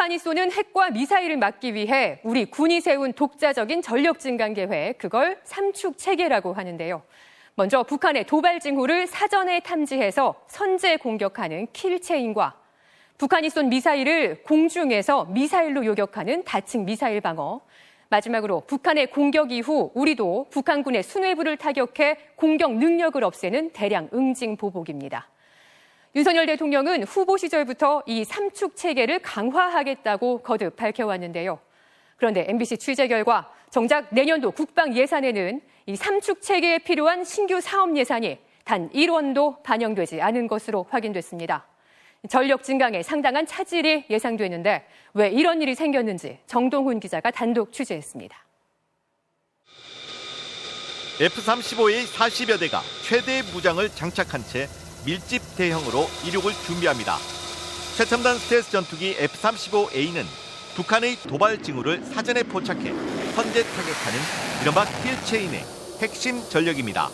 북한이 쏘는 핵과 미사일을 막기 위해 우리 군이 세운 독자적인 전력 증강 계획, 그걸 삼축 체계라고 하는데요. 먼저 북한의 도발 징후를 사전에 탐지해서 선제 공격하는 킬체인과 북한이 쏜 미사일을 공중에서 미사일로 요격하는 다층 미사일 방어, 마지막으로 북한의 공격 이후 우리도 북한군의 수뇌부를 타격해 공격 능력을 없애는 대량 응징 보복입니다. 윤석열 대통령은 후보 시절부터 이 삼축 체계를 강화하겠다고 거듭 밝혀왔는데요. 그런데 MBC 취재 결과 정작 내년도 국방 예산에는 이 삼축 체계에 필요한 신규 사업 예산이 단 1원도 반영되지 않은 것으로 확인됐습니다. 전력 증강에 상당한 차질이 예상되는데 왜 이런 일이 생겼는지 정동훈 기자가 단독 취재했습니다. F-35의 40여 대가 최대 무장을 장착한 채 밀집 대형으로 이륙을 준비합니다. 최첨단 스텔스 전투기 F-35A는 북한의 도발 징후를 사전에 포착해 선제 타격하는 이른바 킬체인의 핵심 전력입니다.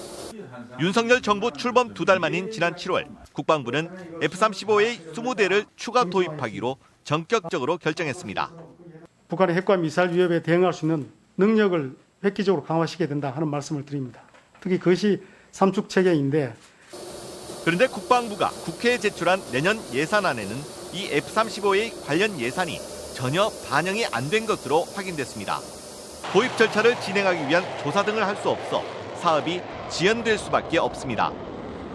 윤석열 정부 출범 2달 만인 지난 7월 국방부는 F-35A 20대를 추가 도입하기로 전격적으로 결정했습니다. 북한의 핵과 미사일 위협에 대응할 수 있는 능력을 획기적으로 강화시켜야 된다 하는 말씀을 드립니다. 특히 그것이 삼축 체계인데, 그런데 국방부가 국회에 제출한 내년 예산안에는 이 F-35A 관련 예산이 전혀 반영이 안 된 것으로 확인됐습니다. 도입 절차를 진행하기 위한 조사 등을 할 수 없어 사업이 지연될 수밖에 없습니다.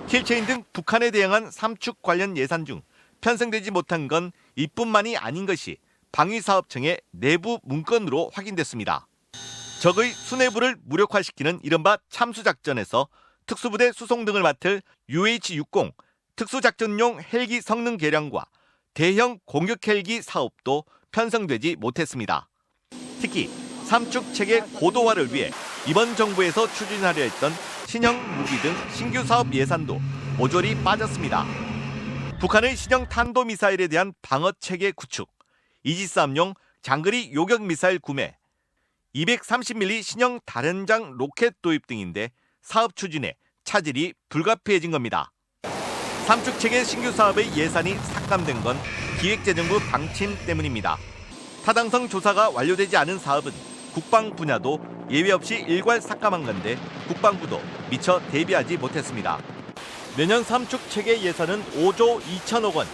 킬체인 등 북한에 대응한 삼축 관련 예산 중 편성되지 못한 건 이뿐만이 아닌 것이 방위사업청의 내부 문건으로 확인됐습니다. 적의 수뇌부를 무력화시키는 이른바 참수작전에서 특수부대 수송 등을 맡을 UH-60 특수작전용 헬기 성능 개량과 대형 공격 헬기 사업도 편성되지 못했습니다. 특히 삼축 체계 고도화를 위해 이번 정부에서 추진하려 했던 신형 무기 등 신규 사업 예산도 모조리 빠졌습니다. 북한의 신형 탄도미사일에 대한 방어 체계 구축, 이지스함용 장거리 요격 미사일 구매, 230mm 신형 다련장 로켓 도입 등인데 사업 추진에 차질이 불가피해진 겁니다. 삼축 체계 신규 사업의 예산이 삭감된 건 기획재정부 방침 때문입니다. 타당성 조사가 완료되지 않은 사업은 국방 분야도 예외 없이 일괄 삭감한 건데 국방부도 미처 대비하지 못했습니다. 내년 삼축 체계 예산은 5조 2천억 원.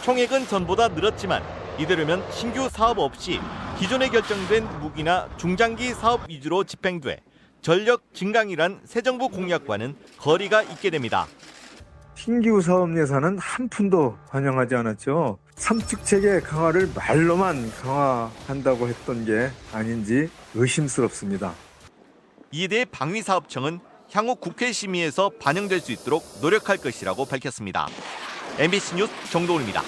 총액은 전보다 늘었지만 이대로면 신규 사업 없이 기존에 결정된 무기나 중장기 사업 위주로 집행돼 전력 증강이란 새 정부 공약과는 거리가 있게 됩니다. 신규 사업 예산은 한 푼도 반영하지 않았죠. 삼축 체계 강화를 말로만 강화한다고 했던 게 아닌지 의심스럽습니다. 이에 대해 방위사업청은 향후 국회 심의에서 반영될 수 있도록 노력할 것이라고 밝혔습니다. MBC 뉴스 정동훈입니다.